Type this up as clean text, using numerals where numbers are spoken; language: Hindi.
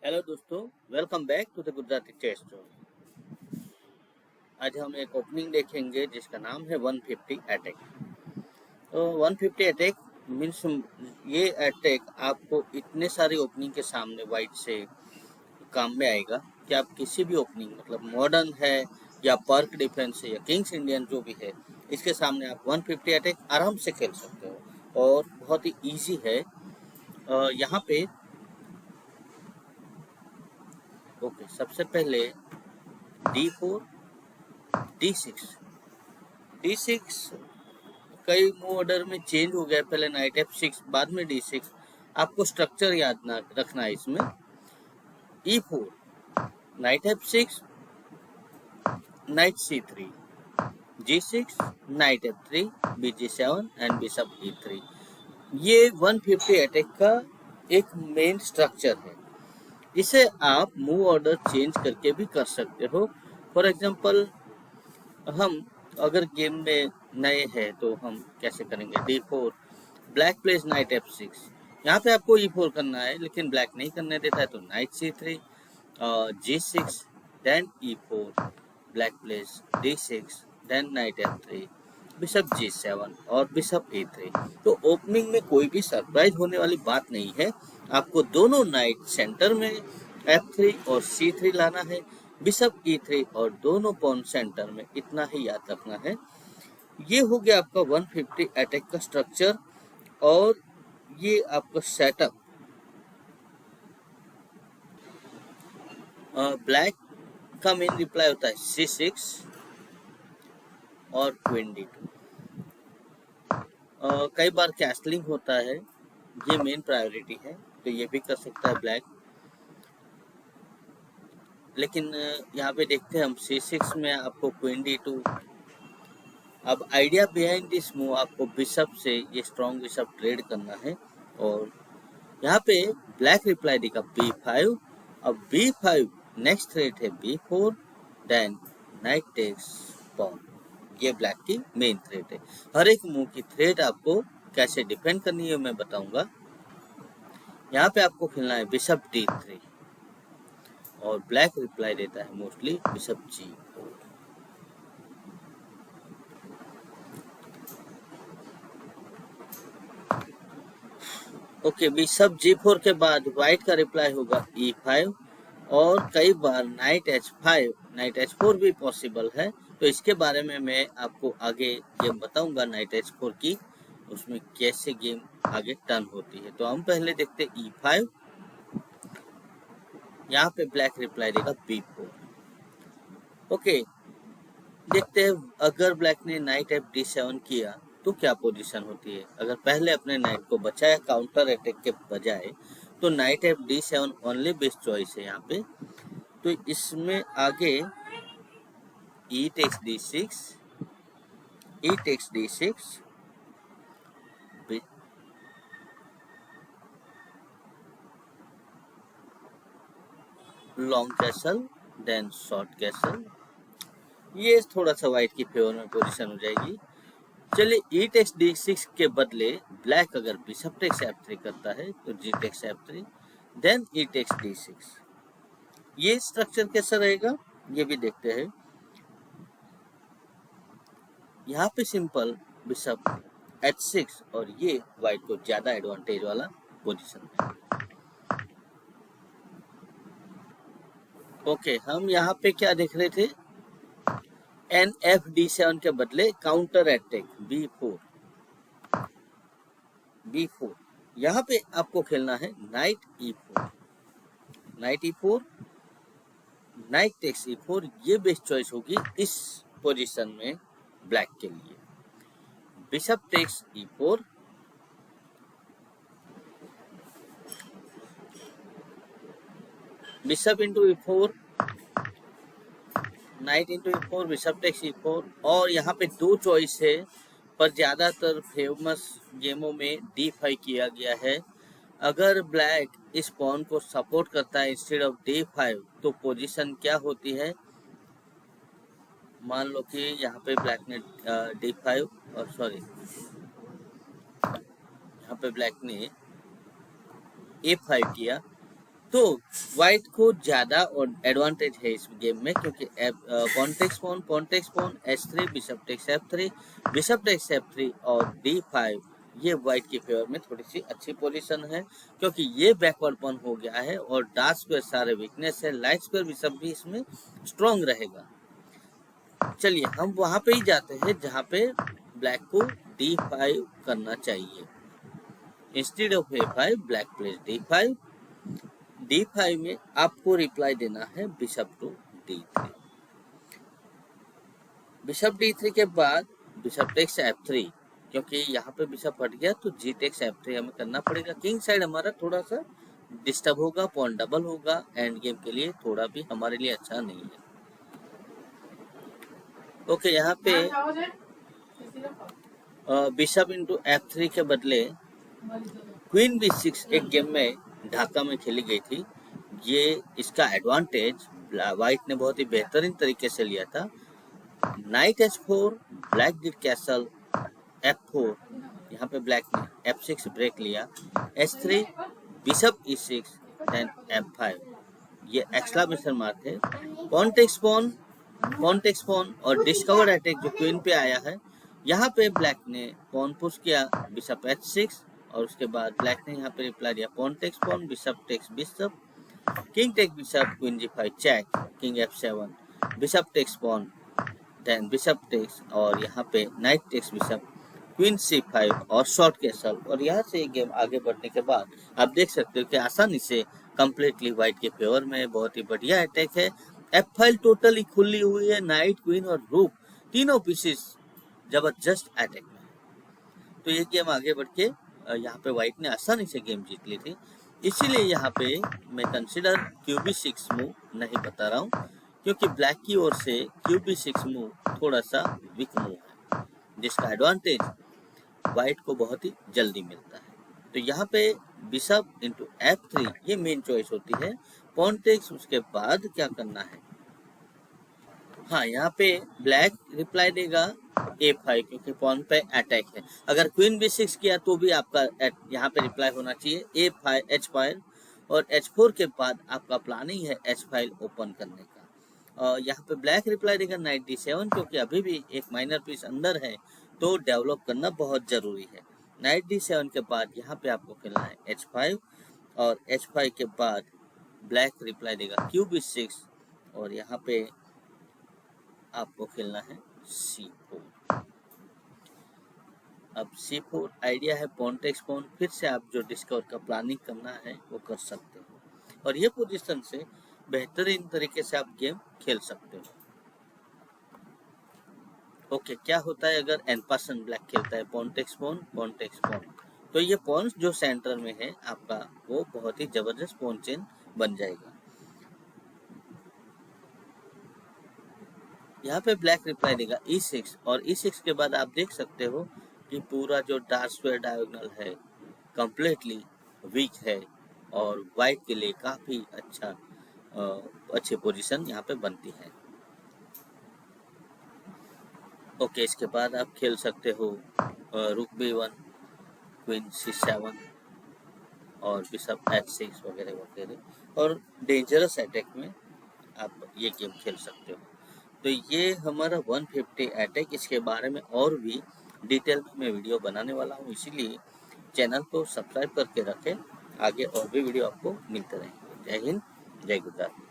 हेलो दोस्तों, welcome back to the Gujarati chess show. आज हम एक ओपनिंग देखेंगे जिसका नाम है 150 अटैक। तो 150 अटैक मीन्स ये अटैक आपको इतने सारी ओपनिंग के सामने वाइट से काम में आएगा कि आप किसी भी ओपनिंग मतलब मॉडर्न है या पर्क डिफेंस है या किंग्स इंडियन जो भी है, इसके सामने आप 150 अटैक आराम से खेल सकते हो और बहुत ही ईजी है। यहाँ पे ओके, सबसे पहले D4 D6 D6 कई मूव ऑर्डर में चेंज हो गया। पहले नाइट F6 बाद में D6। आपको स्ट्रक्चर याद ना रखना है इसमें। E4 night F6 night C3 G6 night F3 BG7 and bishop E3। ये 150 अटैक का एक मेन स्ट्रक्चर है। इसे आप मूव ऑर्डर चेंज करके भी कर सकते हो। फॉर एग्जांपल हम अगर गेम में नए हैं तो हम कैसे करेंगे। D4 black place night F6। यहाँ पे आपको E4 करना है लेकिन ब्लैक नहीं करने देता है तो knight C3 G6 then E4 black places D6 then knight F3 bishop G7 और बिशप E3। तो ओपनिंग में कोई भी सरप्राइज होने वाली बात नहीं है। आपको दोनों नाइट सेंटर में F3 और C3 लाना है, बिशप E3 और दोनों पॉन सेंटर में, इतना ही याद रखना है। ये हो गया आपका 150 अटैक का स्ट्रक्चर और ये आपका सेटअप। ब्लैक का मेन रिप्लाई होता है C6 और क्वीन D2। कई बार कैस्टलिंग होता है, ये मेन प्रायोरिटी है तो ये भी कर सकता है ब्लैक। लेकिन यहाँ पे देखते हैं हम C6 में आपको क्वीन D2। अब आइडिया बिहाइंड दिस मूव, आपको बिशप से ये स्ट्रॉन्ग बिशप ट्रेड करना है और यहाँ पे ब्लैक रिप्लाई देगा B5। अब B5 नेक्स्ट थ्रेट है B4 then knight takes pawn. ये ब्लैक की मेन थ्रेट है। हर एक मूव की थ्रेट आपको कैसे डिफेंड करनी है मैं बताऊंगा। यहाँ पे आपको खेलना है बिशप D3 और ब्लैक रिप्लाई देता है mostly bishop G4। Okay, bishop G4 के बाद व्हाइट का रिप्लाई होगा E5 और कई बार नाइट H5 नाइट H4 भी पॉसिबल है। तो इसके बारे में मैं आपको आगे गेम बताऊंगा नाइट H4 की, उसमें कैसे गेम आगे टर्न होती है। तो हम पहले देखते E5। यहाँ पे ब्लैक रिप्लाई देगा B4। ओके, देखते हैं अगर ब्लैक ने नाइट FD7 किया तो क्या पोजीशन होती है। अगर पहले अपने नाइट को बचाया काउंटर अटैक के बजाय तो night FD7 only best choice है यहाँ पे। तो इसमें आगे E takes D6 E takes D6 long castle then short castle. ये थोड़ा सा व्हाइट की फेवर में पोजीशन हो जाएगी। चलिए E takes D6 के बदले ब्लैक अगर बिशप टेक्स F3 करता है तो G takes F3 then E takes D6। ये स्ट्रक्चर कैसा रहेगा ये भी देखते हैं। यहाँ पे सिंपल बिशप H6 और ये व्हाइट को ज्यादा एडवांटेज वाला पोजीशन है। ओके, हम यहाँ पे क्या देख रहे थे, NFD7 के बदले काउंटर अटैक B4। यहाँ पे आपको खेलना है night E4 night E4 knight takes E4। ये बेस्ट चॉइस होगी इस पोजीशन में ब्लैक के लिए। Bishop takes E4 bishop into E4 knight into E4 bishop takes E4। और यहाँ पे दो चॉइस है पर ज्यादातर फेमस गेमों में D5 किया गया है। अगर ब्लैक इस पॉन को सपोर्ट करता है इंस्टेड ऑफ D5 तो पोजीशन क्या होती है। मान लो कि यहाँ पे ब्लैक ने D5 और सॉरी यहाँ पे ब्लैक ने A5 किया तो व्हाइट को ज्यादा और एडवांटेज है इस गेम में, क्योंकि pawn takes pawn h3 bishop takes f3 bishop takes f3 और d5, ये व्हाइट के फेवर में थोड़ी सी अच्छी पोजीशन है, क्योंकि ये बैकवर्ड पॉन हो गया है और डार्क स्क्वायर सारे वीकनेस है, लाइट स्क्वायर बिशप भी इसमें स्ट्रॉन्ग रहेगा। चलिए हम वहां पे ही जाते हैं जहां पे ब्लैक को d5 करना चाहिए। Instead of a5 black place d5। d5 में आपको रिप्लाई देना है bishop to d3। Bishop d3 के बाद बिशप टेक्स f3, क्योंकि यहाँ पे बिशप हट गया तो जी टेक्स f3 हमें करना पड़ेगा। किंग साइड हमारा थोड़ा सा डिस्टर्ब होगा, पॉन डबल होगा, एंड गेम के लिए थोड़ा भी हमारे लिए अच्छा नहीं है। ओके, यहाँ पे बिशप इंटू f3 के बदले क्वीन b6 एक गेम में ढाका में खेली गई थी। ये इसका एडवांटेज व्हाइट ने बहुत ही बेहतरीन तरीके से लिया था। Night h4, black did castle f4, यहाँ पे ब्लैक ने f6 ब्रेक लिया, h3, bishop e6, then f5, ये एक्सक्लेमेशन मार्क है। पॉन टेक्स पॉन और डिस्कवर्ड अटैक जो क्वीन पे आया है, यहाँ पे ब्लैक ने पॉन पुश किया बिशप h6 और उसके बाद ब्लैक ने यहाँ पे रिप्लाई दिया pawn takes pawn bishop takes bishop, king take bishop, queen g5 check, king f7, bishop takes pawn, then bishop takes और यहाँ पे knight takes bishop, queen c5 और शॉर्ट कैसल। और यहाँ से गेम आगे बढ़ने के बाद आप देख सकते हो कि आसानी से कंप्लीटली व्हाइट के फेवर में बहुत ही बढ़िया अटैक है। f5 टोटली खुली हुई है, नाइट, क्वीन और रूक तीनों पीसेस जबरदस्त अटैक में। तो ये गेम आगे बढ़ के यहाँ पे व्हाइट ने आसानी से गेम जीत ली थी। इसीलिए यहाँ पे मैं कंसिडर QB6 मूव नहीं बता रहा हूँ, क्योंकि ब्लैक की ओर से QB6 मूव थोड़ा सा वीक मूव है, जिसका एडवांटेज व्हाइट को बहुत ही जल्दी मिलता है। तो यहाँ पे बिशप इंटू f3 ये मेन चॉइस होती है। पॉन टेक्स, उसके बाद क्या करना है, हाँ यहाँ पे ब्लैक रिप्लाई देगा a5, क्योंकि पॉन पे अटैक है। अगर क्वीन b6 किया तो भी आपका यहाँ पे रिप्लाई होना चाहिए a5 h5, और h4 के बाद आपका प्लानिंग है h5 ओपन करने का। यहाँ पे ब्लैक रिप्लाई देगा नाइट d7, क्योंकि अभी भी एक माइनर पीस अंदर है तो डेवलप करना बहुत जरूरी है। नाइट d7 के बाद यहाँ पे आपको खेलना है h5, और h5 के बाद ब्लैक रिप्लाई देगा QB6, और यहाँ पे आपको खेलना है c4। अब c4 आइडिया है पॉन टेक्स पॉन, फिर से आप जो डिस्कवर का प्लानिंग करना है वो कर सकते हो, और ये पोजीशन से बेहतरीन तरीके से आप गेम खेल सकते हो। ओके, क्या होता है अगर एन% ब्लैक खेलता है पॉन टेक्स पॉन, तो ये पॉन जो सेंटर में है आपका वो बहुत ही जबरदस्त पॉन चेन बन जाएगा। यहाँ पे ब्लैक रिप्लाई देगा e6, और e6 के बाद आप देख सकते हो कि पूरा जो डार्क स्क्वायर डायगोनल है कंप्लीटली वीक है, और व्हाइट के लिए काफी अच्छी पोजीशन यहाँ पे बनती है। ओके, इसके बाद आप खेल सकते हो रुक b1, क्वीन c7 और बिशप h6 वगैरह वगैरह, और डेंजरस अटैक में आप ये गेम खेल सकते हो। तो ये हमारा 150 अटैक, इसके बारे में और भी डिटेल में मैं वीडियो बनाने वाला हूँ, इसीलिए चैनल को सब्सक्राइब करके रखें, आगे और भी वीडियो आपको मिलते रहेंगे। जय हिंद, जय गुजरात।